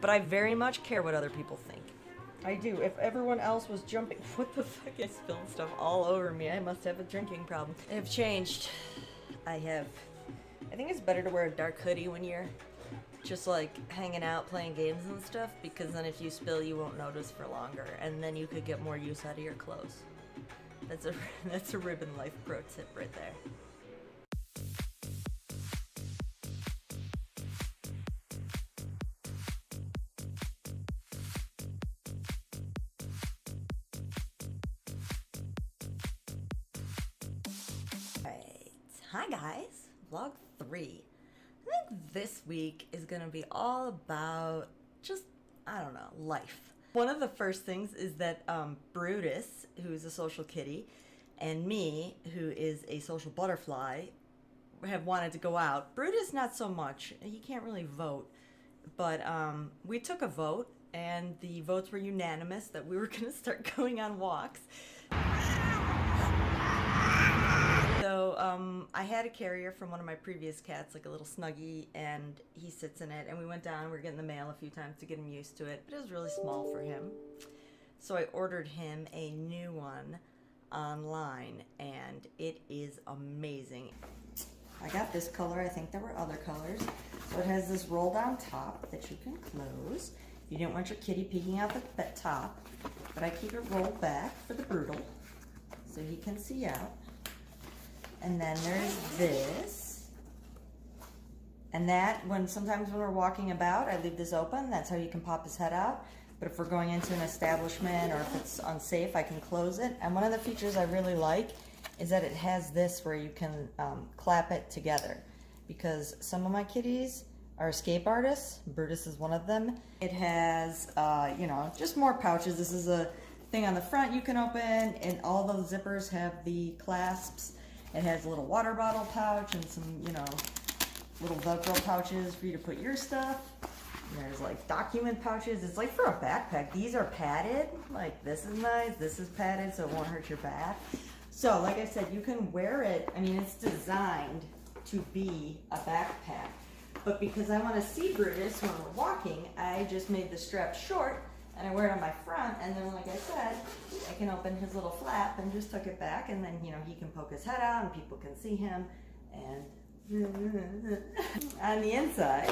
but I very much care what other people think. I do. If everyone else was jumping, what the fuck? I spilled stuff all over me. I must have a drinking problem. I've changed. I think it's better to wear a dark hoodie when you're just like hanging out playing games and stuff, because then if you spill you won't notice for longer, and then you could get more use out of your clothes. That's a ribbon life pro tip right there. Hi guys, vlog 3. I think this week is gonna be all about just, I don't know, life. One of the first things is that Brutus, who's a social kitty, and me, who is a social butterfly, have wanted to go out. Brutus not so much, he can't really vote, but we took a vote and the votes were unanimous that we were gonna start going on walks. So I had a carrier from one of my previous cats, like a little Snuggie, and he sits in it, and we went down, we were getting the mail a few times to get him used to it, but it was really small for him. So I ordered him a new one online, and it is amazing. I got this color, I think there were other colors. So it has this roll down top that you can close. You didn't want your kitty peeking out the top, but I keep it rolled back for the Brutal, so he can see out. And then there's this, and that, sometimes when we're walking about, I leave this open. That's how you can pop his head out. But if we're going into an establishment or if it's unsafe, I can close it. And one of the features I really like is that it has this where you can clap it together. Because some of my kitties are escape artists. Brutus is one of them. It has, you know, just more pouches. This is a thing on the front you can open, and all those zippers have the clasps. It has a little water bottle pouch and some, you know, little Velcro pouches for you to put your stuff. And there's like document pouches. It's like for a backpack. These are padded. Like this is nice. This is padded so it won't hurt your back. So like I said, you can wear it. I mean, it's designed to be a backpack. But because I want to see Brutus when we're walking, I just made the strap short and I wear it on my front, and then like I said, I can open his little flap and just tuck it back, and then, you know, he can poke his head out and people can see him. And on the inside,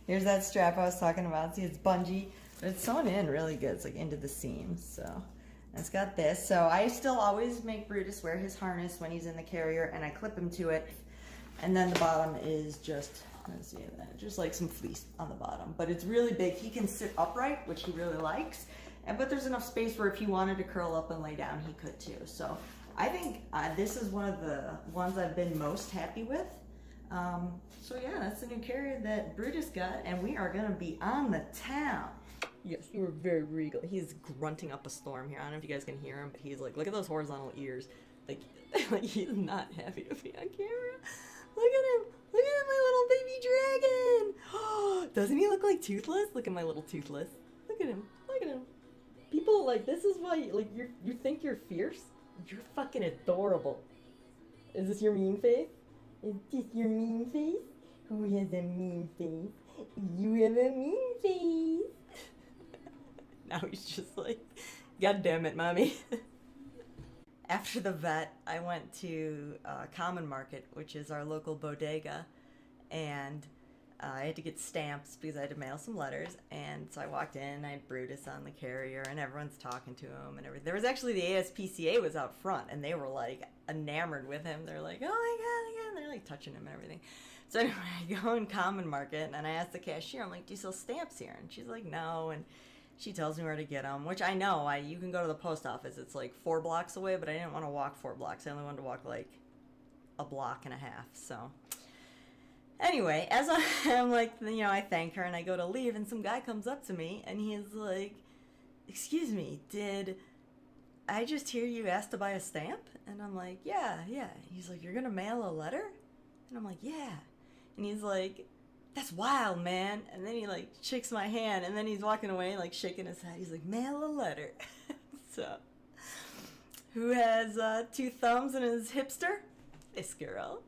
here's that strap I was talking about. See, it's bungee, but it's sewn in really good. It's like into the seams, so. It's got this. So I still always make Brutus wear his harness when he's in the carrier, and I clip him to it. And then the bottom is just, let's see that, just like some fleece on the bottom. But it's really big. He can sit upright, which he really likes. But there's enough space where if he wanted to curl up and lay down, he could too. So I think this is one of the ones I've been most happy with. So yeah, that's the new carrier that Brutus got, and we are gonna be on the town. Yes, you were very regal. He's grunting up a storm here. I don't know if you guys can hear him, but he's like, look at those horizontal ears. Like he's not happy to be on camera. Look at him! Look at my little baby dragon! Oh, doesn't he look like Toothless? Look at my little Toothless. Look at him. Look at him. People, like, this is why, like, you think you're fierce? You're fucking adorable. Is this your mean face? Is this your mean face? Who has a mean face? You have a mean face. Now he's just like, God damn it, mommy. After the vet, I went to Common Market, which is our local bodega, and I had to get stamps because I had to mail some letters. And so I walked in, I had Brutus on the carrier, and everyone's talking to him and everything. There was actually the ASPCA was out front, and they were like enamored with him. They're like, oh my God, and they're like touching him and everything. So anyway, I go in Common Market, and I asked the cashier, I'm like, do you sell stamps here? And she's like, no. And she tells me where to get them, which I know. You can go to the post office. It's like 4 blocks away, but I didn't want to walk 4 blocks. I only wanted to walk like a block and a half. So anyway, as I'm like, you know, I thank her and I go to leave, and some guy comes up to me and he is like, excuse me, did I just hear you asked to buy a stamp? And I'm like, yeah. He's like, you're gonna mail a letter? And I'm like, yeah. And he's like, that's wild, man. And then he like shakes my hand, and then he's walking away like shaking his head. He's like, mail a letter. So who has 2 thumbs and is hipster? This girl.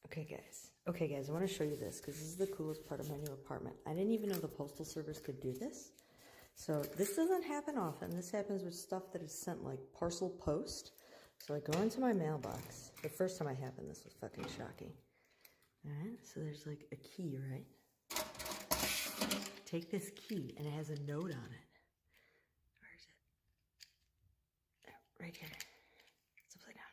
Okay guys, Okay guys, I want to show you this because this is the coolest part of my new apartment. I didn't even know the postal service could do this. So this doesn't happen often. This happens with stuff that is sent like parcel post. So I go into my mailbox. The first time I happened, this was fucking shocking. Alright, so there's like a key, right? Take this key and it has a note on it. Where is it? Oh, right here. It's upside down.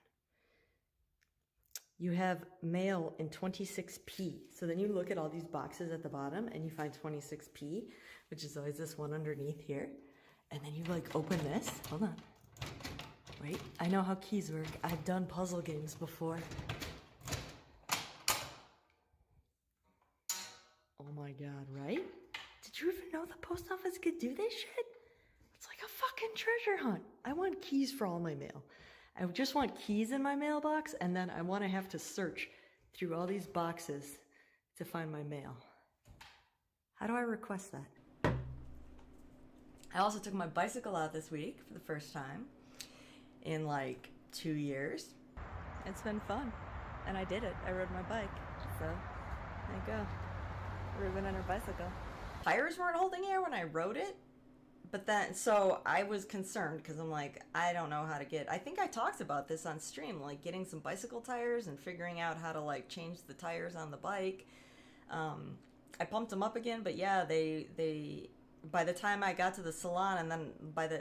You have mail in 26p. So then you look at all these boxes at the bottom and you find 26p, which is always this one underneath here. And then you like open this. Hold on. Wait, I know how keys work. I've done puzzle games before. Oh my God, right? Did you even know the post office could do this shit? It's like a fucking treasure hunt. I want keys for all my mail. I just want keys in my mailbox, and then I want to have to search through all these boxes to find my mail. How do I request that? I also took my bicycle out this week for the first time in like 2 years. It's been fun, and I did it. I rode my bike, so there you go. Ruben and her bicycle. Tires weren't holding air when I rode it. But then, so I was concerned because I'm like, I don't know how to get, I think I talked about this on stream, like getting some bicycle tires and figuring out how to like change the tires on the bike. I pumped them up again, but yeah, they by the time I got to the salon and then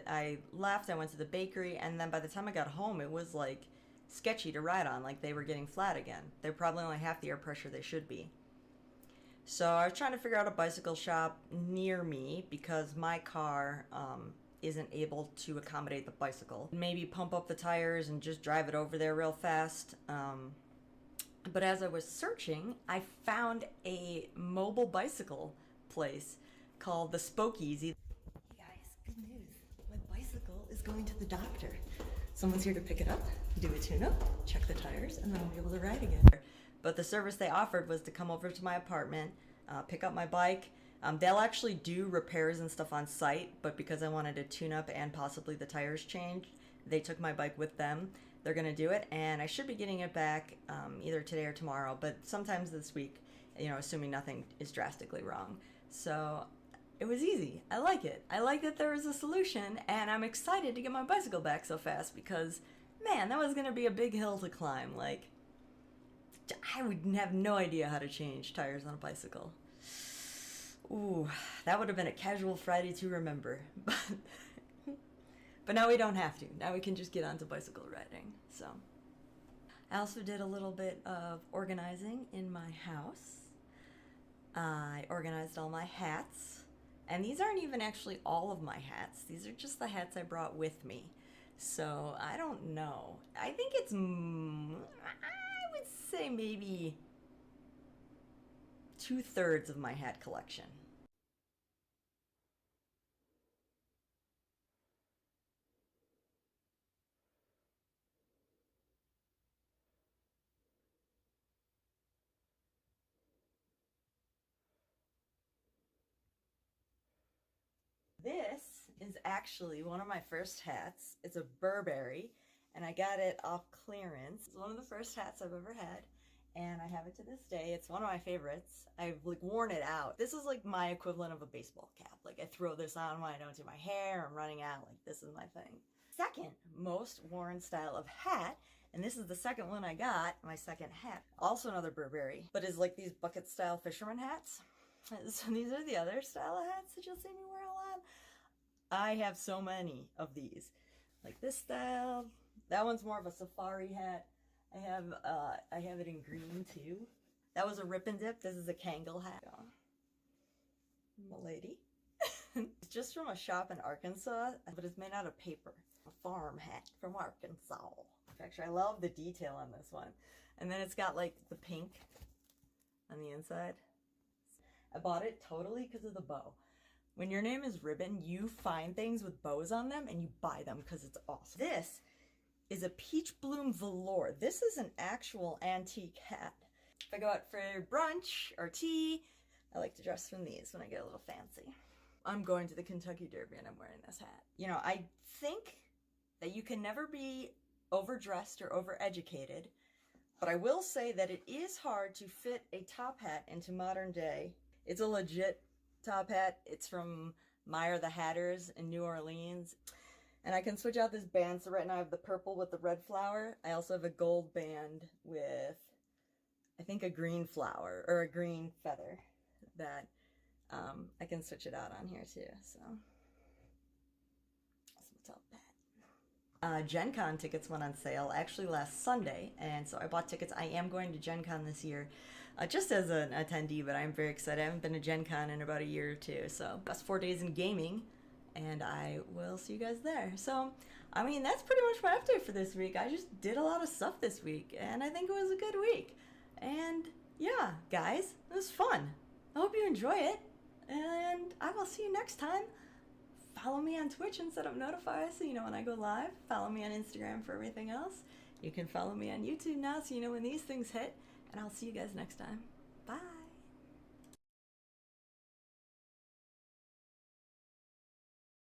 I left, I went to the bakery, and then by the time I got home, it was like sketchy to ride on, like they were getting flat again. They're probably only half the air pressure they should be. So I was trying to figure out a bicycle shop near me because my car isn't able to accommodate the bicycle. Maybe pump up the tires and just drive it over there real fast. But as I was searching, I found a mobile bicycle place called the Spokeasy. Hey guys, good news. My bicycle is going to the doctor. Someone's here to pick it up, do a tune-up, check the tires, and then I'll be able to ride again. But the service they offered was to come over to my apartment, pick up my bike. They'll actually do repairs and stuff on site, but because I wanted a tune-up and possibly the tires changed, they took my bike with them. They're going to do it, and I should be getting it back either today or tomorrow, but sometimes this week, you know, assuming nothing is drastically wrong. So it was easy. I like it. I like that there was a solution, and I'm excited to get my bicycle back so fast because, man, that was going to be a big hill to climb. Like, I would have no idea how to change tires on a bicycle. Ooh, that would have been a casual Friday to remember. But now we don't have to. Now we can just get onto bicycle riding. So I also did a little bit of organizing in my house. I organized all my hats. And these aren't even actually all of my hats. These are just the hats I brought with me. So I don't know. I think it's, I would say maybe 2/3 of my hat collection. This is actually one of my first hats. It's a Burberry, and I got it off clearance. It's one of the first hats I've ever had, and I have it to this day. It's one of my favorites. I've like worn it out. This is like my equivalent of a baseball cap. Like I throw this on when I don't do my hair, I'm running out, like this is my thing. Second most worn style of hat, and this is the second one I got, my second hat. Also another Burberry, but is like these bucket style fisherman hats. So these are the other style of hats that you'll see me wear a lot. I have so many of these. Like this style. That one's more of a safari hat. I have it in green too. That was a Rip and Dip. This is a Kangol hat. My lady. It's just from a shop in Arkansas, but it's made out of paper. A farm hat from Arkansas. Actually, I love the detail on this one. And then it's got like the pink on the inside. I bought it totally because of the bow. When your name is Ribbon, you find things with bows on them and you buy them because it's awesome. This is a peach bloom velour. This is an actual antique hat. If I go out for brunch or tea, I like to dress from these when I get a little fancy. I'm going to the Kentucky Derby and I'm wearing this hat. You know, I think that you can never be overdressed or overeducated But I will say that it is hard to fit a top hat into modern day. It's a legit top hat. It's from Meyer the Hatters in New Orleans. And I can switch out this band. So right now I have the purple with the red flower. I also have a gold band with, I think, a green flower or a green feather that I can switch it out on here too. So what's up that? Gen Con tickets went on sale actually last Sunday, and so I bought tickets. I am going to Gen Con this year, just as an attendee, but I'm very excited. I haven't been to Gen Con in about a year or two, so best 4 days in gaming, and I will see you guys there. So, I mean, that's pretty much my update for this week. I just did a lot of stuff this week, and I think it was a good week. And yeah, guys, it was fun. I hope you enjoy it, and I will see you next time. Follow me on Twitch and set up notifiers so you know when I go live. Follow me on Instagram for everything else. You can follow me on YouTube now so you know when these things hit. And I'll see you guys next time.